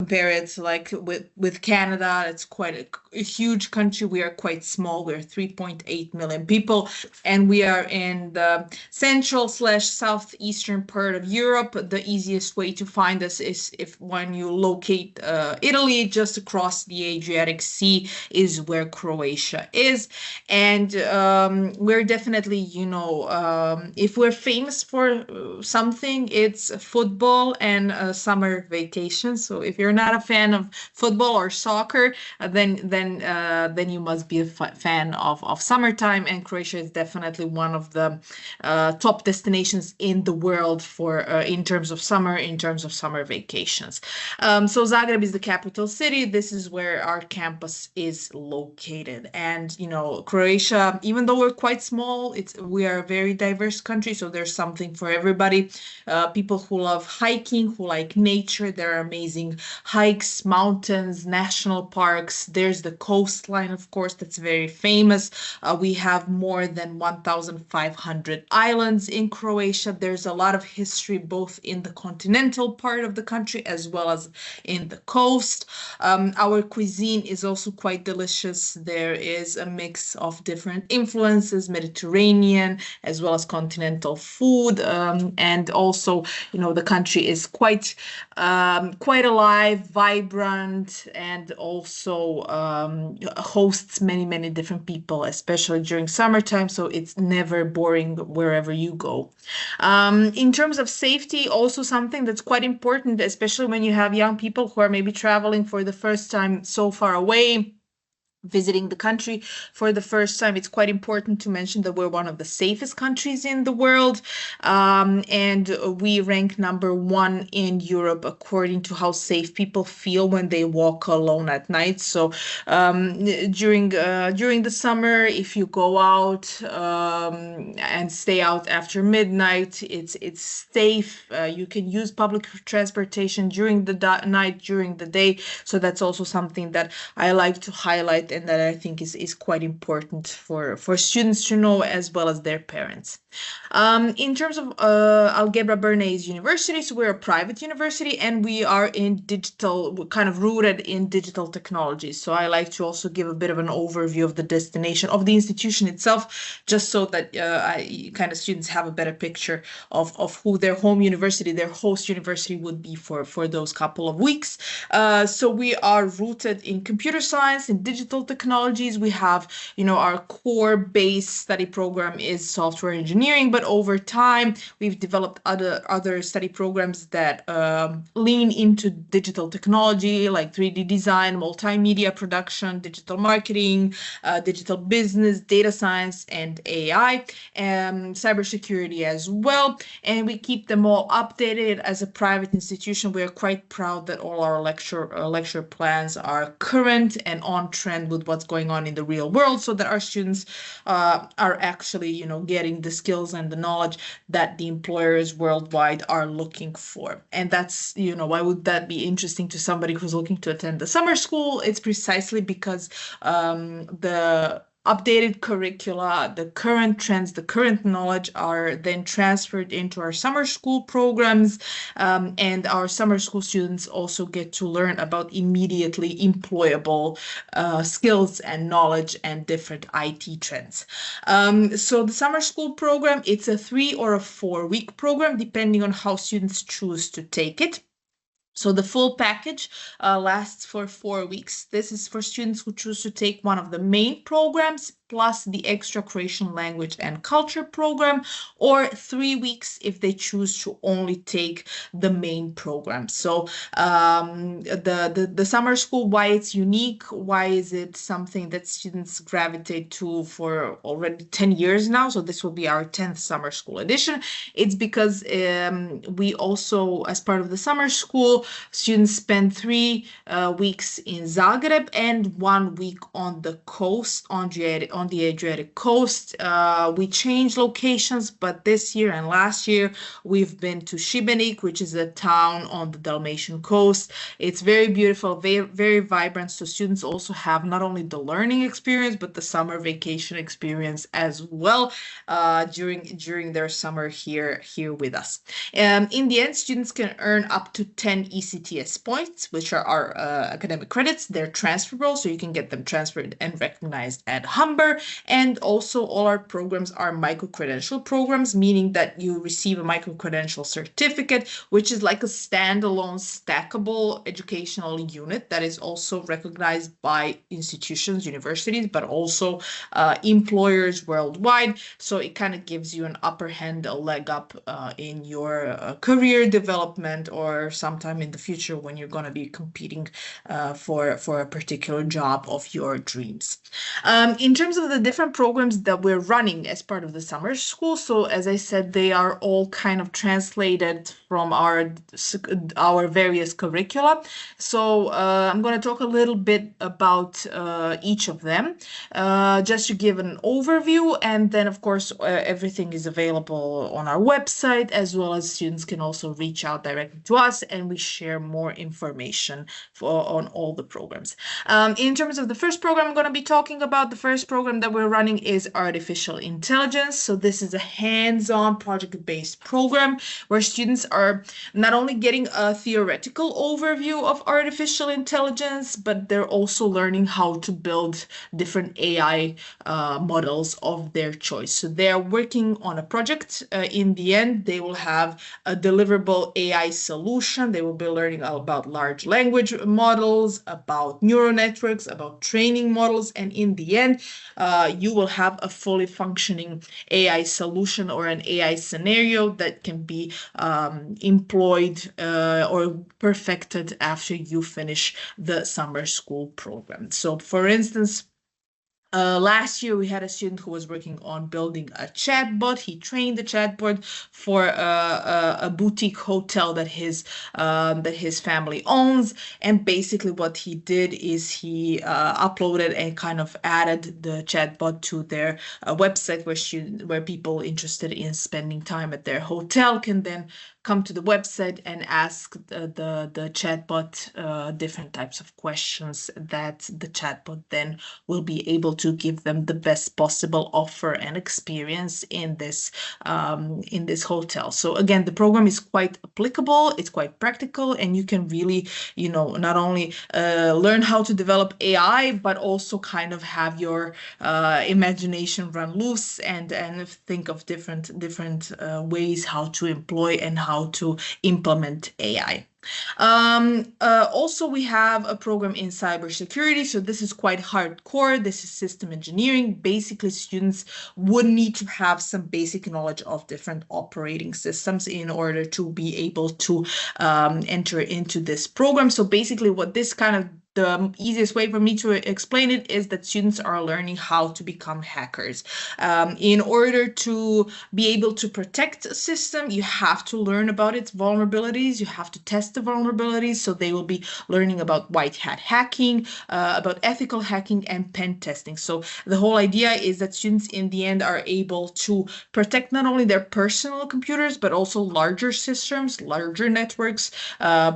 compare it like with Canada, it's quite a huge country. We are quite small. We're 3.8 million people, and we are in the central/southeastern part of Europe. The easiest way to find us is if when you locate Italy, just across the Adriatic Sea is where Croatia is. And we're definitely, if we're famous for something, it's football and summer vacation. So if you're not a fan of football or soccer, then you must be a fan of summertime. And Croatia is definitely one of the top destinations in the world for in terms of summer vacations. So Zagreb is the capital city. This is where our campus is located. And Croatia, even though we're quite small, we are a very diverse country. So there's something for everybody. People who love hiking, who like nature. There are amazing hikes, mountains, national parks. There's the coastline, of course, that's very famous. We have more than 1,500 islands in Croatia. There's a lot of history both in the continental part of the country as well as in the coast. Our cuisine is also quite delicious. There is a mix of different influences, Mediterranean as well as continental food, and also, the country is quite alive, vibrant, and also hosts many different people, especially during summertime. So it's never boring wherever you go. In terms of safety, also something that's quite important, especially when you have young people who are maybe traveling for the first time so far away, visiting the country for the first time. It's quite important to mention that we're one of the safest countries in the world, and we rank #1 in Europe according to how safe people feel when they walk alone at night. So during the summer, if you go out and stay out after midnight, it's safe. You can use public transportation during the night, during the day. So that's also something that I like to highlight and that I think is quite important for students to know as well as their parents. In terms of Algebra Bernays University, so we're a private university and we are in digital, kind of rooted in digital technologies. So I like to also give a bit of an overview of the destination of the institution itself, just so that students have a better picture of who their home university, their host university would be for those couple of weeks. So we are rooted in computer science and digital technologies. We have, our core base study program is software engineering, but over time we've developed other study programs that lean into digital technology, like 3D design, multimedia production, digital marketing, digital business, data science, and AI, and cybersecurity as well. And we keep them all updated. As a private institution, we are quite proud that all our lecture plans are current and on trend with what's going on in the real world, so that our students are actually, getting the skills and the knowledge that the employers worldwide are looking for. And that's, why would that be interesting to somebody who's looking to attend the summer school? It's precisely because the updated curricula, the current trends, the current knowledge are then transferred into our summer school programs, and our summer school students also get to learn about immediately employable skills and knowledge and different IT trends. So the summer school program, it's a 3 or a 4-week program, depending on how students choose to take it. So the full package lasts for 4 weeks. This is for students who choose to take one of the main programs plus the extra Croatian language and culture program, or 3 weeks if they choose to only take the main program. So the summer school, why it's unique, why is it something that students gravitate to for already 10 years now? So this will be our 10th summer school edition. It's because we also, as part of the summer school, students spend 3 weeks in Zagreb and 1 week on the coast, on on the Adriatic coast. We changed locations, but this year and last year we've been to Šibenik, which is a town on the Dalmatian coast. It's very beautiful, very, very vibrant. So students also have not only the learning experience, but the summer vacation experience as well during their summer here with us. In the end, students can earn up to 10 ECTS points, which are our academic credits. They're transferable, so you can get them transferred and recognized at Humber. And also, all our programs are micro-credential programs, meaning that you receive a micro-credential certificate, which is like a standalone stackable educational unit that is also recognized by institutions, universities, but also employers worldwide. So it kind of gives you an upper hand, a leg up in your career development, or sometime in the future when you're going to be competing for a particular job of your dreams. In terms of the different programs that we're running as part of the summer school, so as I said, they are all kind of translated from our various curricula. So I'm going to talk a little bit about each of them, just to give an overview, and then of course everything is available on our website, as well as students can also reach out directly to us, and we share more information on all the programs. In terms of the first program I'm going to be talking about, the first program that we're running is Artificial Intelligence. So this is a hands-on project-based program where students are not only getting a theoretical overview of artificial intelligence, but they're also learning how to build different AI models of their choice. So they're working on a project. In the end, they will have a deliverable AI solution. They will be learning about large language models, about neural networks, about training models, and in the end, you will have a fully functioning AI solution or an AI scenario that can be employed or perfected after you finish the summer school program. So for instance, last year we had a student who was working on building a chatbot. He trained the chatbot for a boutique hotel that his family owns, and basically what he did is he uploaded and kind of added the chatbot to their website, where people interested in spending time at their hotel can then come to the website and ask the chatbot different types of questions that the chatbot then will be able to give them the best possible offer and experience in this hotel. So again, the program is quite applicable, it's quite practical, and you can really, not only learn how to develop AI, but also kind of have your imagination run loose and think of different ways how to employ and how to implement AI. Also, we have a program in cybersecurity. So this is quite hardcore. This is system engineering. Basically, students would need to have some basic knowledge of different operating systems in order to be able to enter into this program. So basically, what this kind of the easiest way for me to explain it is that students are learning how to become hackers. In order to be able to protect a system, you have to learn about its vulnerabilities. You have to test the vulnerabilities. So they will be learning about white hat hacking, about ethical hacking, and pen testing. So the whole idea is that students in the end are able to protect not only their personal computers, but also larger systems, larger networks,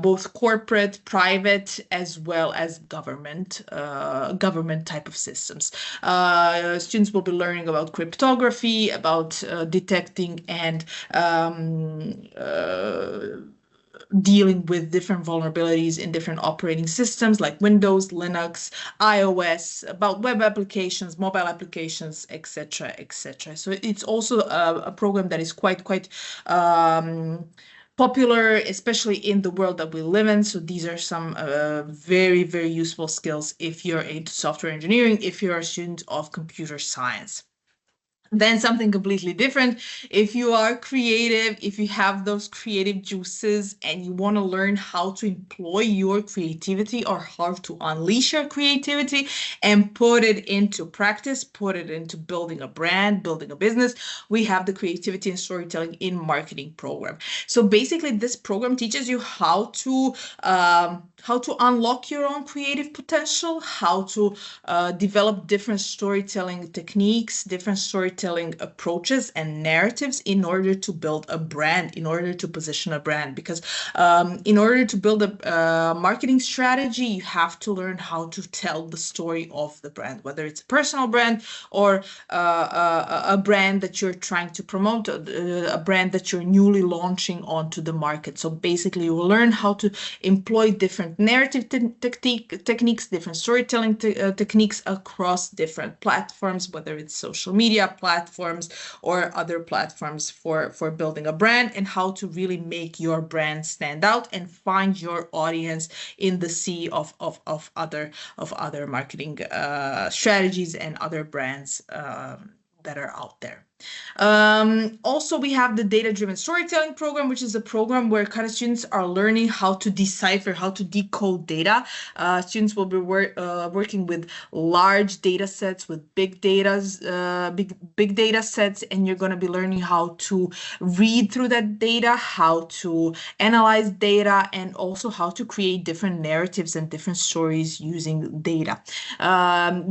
both corporate, private, as well as government type of systems. Students will be learning about cryptography, about detecting and dealing with different vulnerabilities in different operating systems like Windows, Linux, iOS, about web applications, mobile applications, etc., etc. So it's also a program that is quite popular, especially in the world that we live in. So these are some very, very useful skills if you're into software engineering, if you're a student of computer science. Then something completely different. If you are creative, if you have those creative juices and you want to learn how to employ your creativity or how to unleash your creativity and put it into practice, put it into building a brand, building a business, we have the creativity and storytelling in marketing program. So basically this program teaches you how to unlock your own creative potential, how to develop different storytelling techniques, different storytelling approaches and narratives in order to build a brand, in order to position a brand. Because in order to build a marketing strategy, you have to learn how to tell the story of the brand, whether it's a personal brand or a brand that you're trying to promote, a brand that you're newly launching onto the market. So basically, you will learn how to employ different narrative techniques, different storytelling techniques across different platforms, whether it's social media platforms or other platforms for building a brand, and how to really make your brand stand out and find your audience in the sea of other marketing strategies and other brands that are out there. Also, we have the data-driven storytelling program, which is a program where kind of students are learning how to decipher, how to decode data. Students will be working with large data sets, with big data sets, and you're going to be learning how to read through that data, how to analyze data, and also how to create different narratives and different stories using data.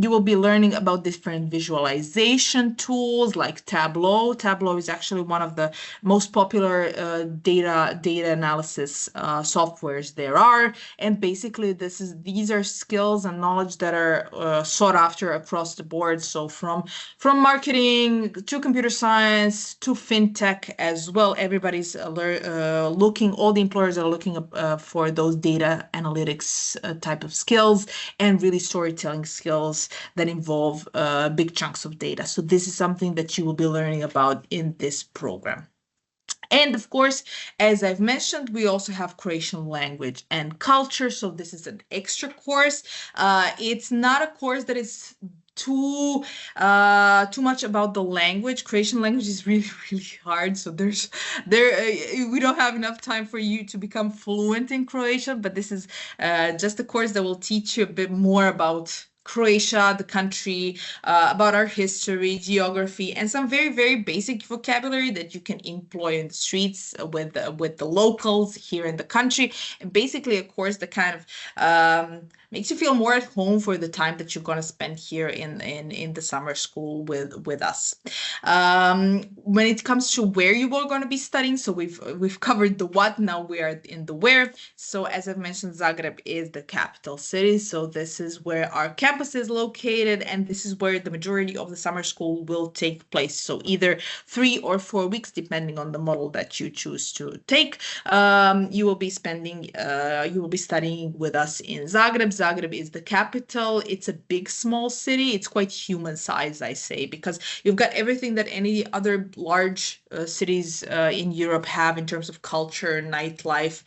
You will be learning about different visualization tools like Tableau. Tableau is actually one of the most popular data analysis softwares there are. And basically, these are skills and knowledge that are sought after across the board. So from marketing to computer science to fintech as well, everybody's looking. All the employers are looking for those data analytics type of skills and really storytelling skills that involve big chunks of data. So this is something that you will be learning about in this program. And of course, as I've mentioned, we also have Croatian language and culture. So this is an extra course. It's not a course that is too much about the language. Croatian language is really hard. So we don't have enough time for you to become fluent in Croatian. But this is just a course that will teach you a bit more about Croatia, the country, about our history, geography, and some very basic vocabulary that you can employ in the streets with the locals here in the country. And basically, a course that kind of makes you feel more at home for the time that you're going to spend here in the summer school with us. When it comes to where you are going to be studying, so we've covered the what, now we are in the where. So as I've mentioned, Zagreb is the capital city. So this is where our campus is located, and this is where the majority of the summer school will take place. So either 3 or 4 weeks, depending on the model that you choose to take. You will be studying with us in Zagreb. Zagreb is the capital. It's a big, small city. It's quite human size, I say, because you've got everything that any other large cities in Europe have in terms of culture, nightlife,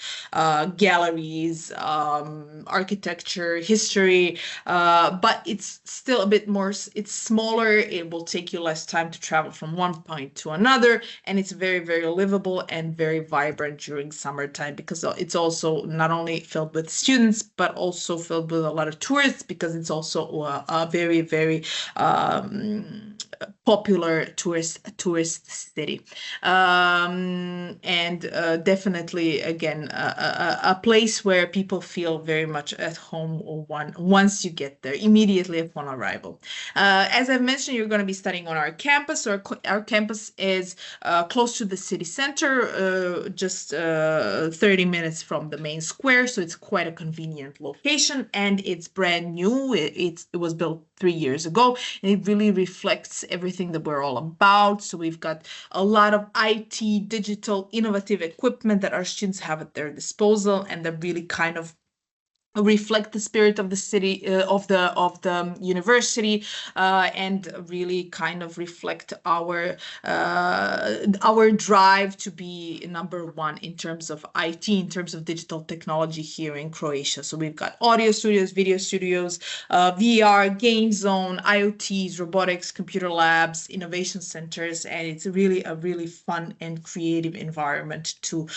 galleries, architecture, history, but it's still a bit more, it's smaller. It will take you less time to travel from one point to another, and it's very livable and very vibrant during summertime, because it's also not only filled with students but also filled with a lot of tourists, because it's also a very popular tourist city, and definitely again a place where people feel very much at home once you get there, immediately upon arrival. As I mentioned, you're going to be studying on our campus. Our campus is close to the city center, just 30 minutes from the main square, so it's quite a convenient location, and it's brand new. It was built 3 years ago, and it really reflects everything that we're all about. So we've got a lot of IT, digital, innovative equipment that our students have at their disposal, and that really kind of reflect the spirit of the city, of the university, and really kind of reflect our drive to be number one in terms of IT, in terms of digital technology here in Croatia. So we've got audio studios, video studios, VR, game zone, IoTs, robotics, computer labs, innovation centers, and it's really a really fun and creative environment to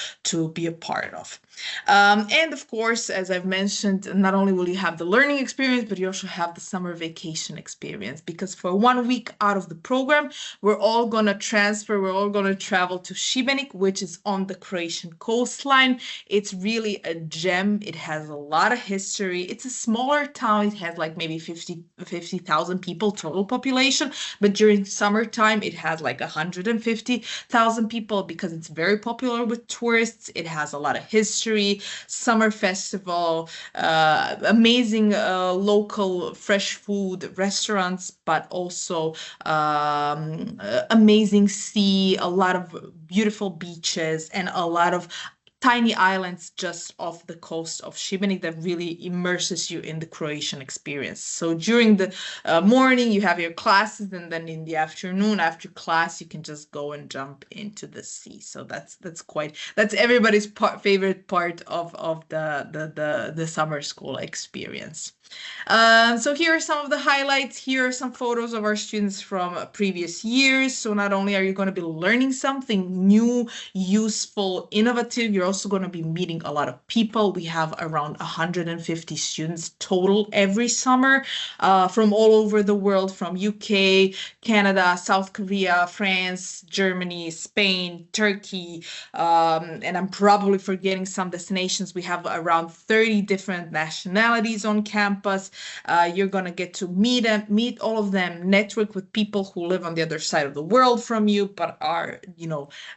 be a part of. And of course, as I've mentioned, not only will you have the learning experience, but you also have the summer vacation experience, because for 1 week out of the program, we're all going to travel to Šibenik, which is on the Croatian coastline. It's really a gem. It has a lot of history. It's a smaller town. It has like maybe 50,000 people total population, but during summertime, it has like 150,000 people because it's very popular with tourists. It has a lot of history, summer festival, amazing local fresh food restaurants, but also amazing sea, a lot of beautiful beaches, and a lot of tiny islands just off the coast of Šibenik that really immerses you in the Croatian experience. So during the morning, you have your classes, and then in the afternoon, after class, you can just go and jump into the sea. So that's everybody's favorite part of the summer school experience. So here are some of the highlights. Here are some photos of our students from previous years. So not only are you going to be learning something new, useful, innovative, you're also going to be meeting a lot of people. We have around 150 students total every summer from all over the world, from UK, Canada, South Korea, France, Germany, Spain, Turkey, and I'm probably forgetting some destinations. We have around 30 different nationalities on campus. You're going to get to meet all of them, network with people who live on the other side of the world from you, but are,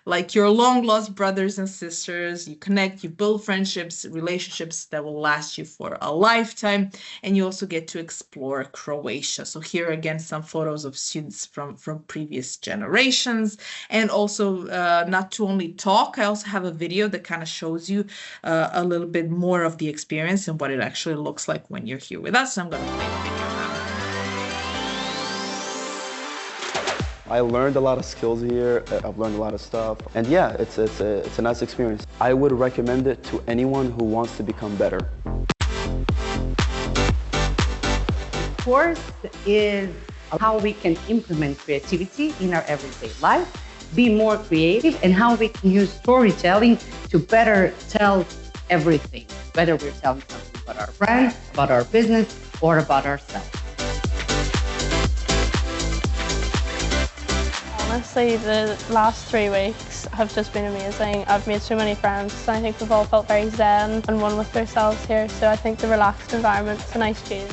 like your long lost brothers and sisters. You connect, you build friendships, relationships that will last you for a lifetime. And you also get to explore Croatia. So here again, some photos of students from previous generations. And also not to only talk, I also have a video that kind of shows you a little bit more of the experience and what it actually looks like when you're here with us. So I'm going to play the video now. I learned a lot of skills here. I've learned a lot of stuff. And yeah, it's a nice experience. I would recommend it to anyone who wants to become better. The course is how we can implement creativity in our everyday life, be more creative, and how we can use storytelling to better tell everything, whether we're telling something about our brand, about our business, or about ourselves. Honestly, the last 3 weeks have just been amazing. I've made so many friends, and I think we've all felt very zen and one with ourselves here, so I think the relaxed environment's a nice change.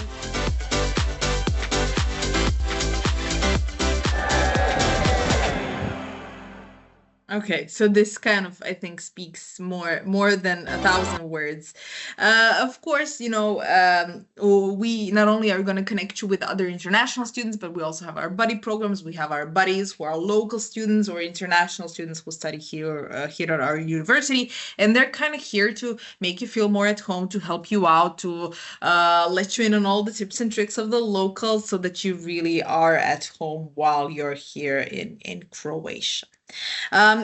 Okay, so this kind of, I think, speaks more than 1,000 words. Of course, we not only are going to connect you with other international students, but we also have our buddy programs. We have our buddies who are local students or international students who study here at our university, and they're kind of here to make you feel more at home, to help you out, to let you in on all the tips and tricks of the locals, so that you really are at home while you're here in Croatia.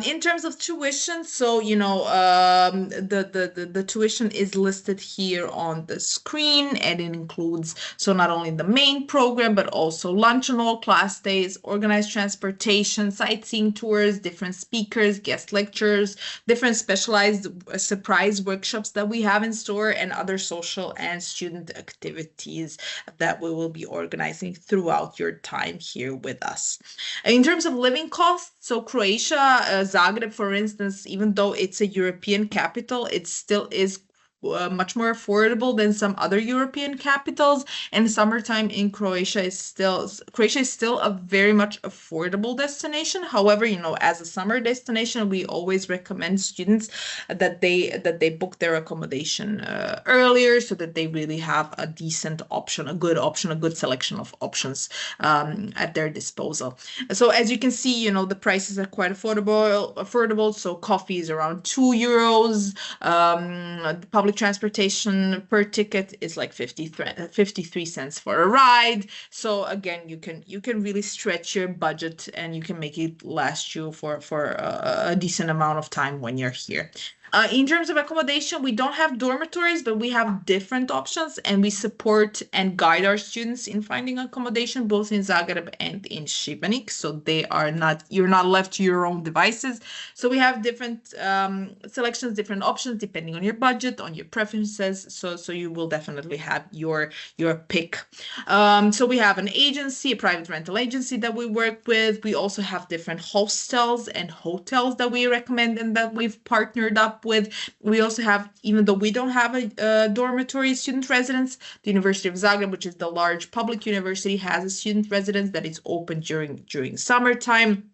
In terms of tuition, so the tuition is listed here on the screen, and it includes not only the main program but also lunch on all class days, organized transportation, sightseeing tours, different speakers, guest lectures, different specialized surprise workshops that we have in store, and other social and student activities that we will be organizing throughout your time here with us. In terms of living costs, so Croatia, Zagreb, for instance, even though it's a European capital, it still is much more affordable than some other European capitals. And summertime in Croatia is still a very much affordable destination. However, as a summer destination, we always recommend students that they book their accommodation earlier, so that they really have a decent option, a good selection of options at their disposal. So as you can see, the prices are quite affordable. So coffee is around €2. The public public transportation per ticket is like 53 cents for a ride. So again, you can really stretch your budget and you can make it last you for a decent amount of time when you're here. In terms of accommodation, we don't have dormitories, but we have different options, and we support and guide our students in finding accommodation both in Zagreb and in Šibenik. So you're not left to your own devices. So we have different selections, different options depending on your budget, on your preferences. So you will definitely have your pick. So we have an agency, a private rental agency that we work with. We also have different hostels and hotels that we recommend and that we've partnered up with. We also have, even though we don't have a dormitory student residence, the University of Zagreb, which is the large public university, has a student residence that is open during summertime.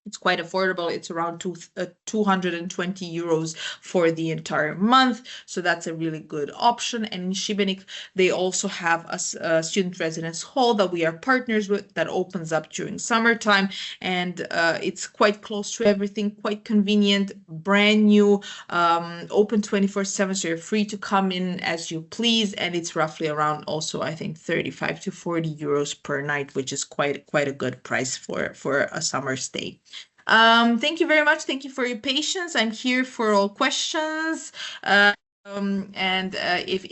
It's quite affordable. It's around 220 euros for the entire month. So that's a really good option. And in Šibenik, they also have a student residence hall that we are partners with that opens up during summertime. And it's quite close to everything, quite convenient, brand new, open 24/7. So you're free to come in as you please. And it's roughly around also, I think, 35 to 40 euros per night, which is quite a good price for a summer stay. Thank you very much. Thank you for your patience. I'm here for all questions. If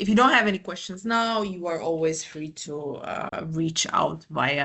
you don't have any questions now, you are always free to reach out via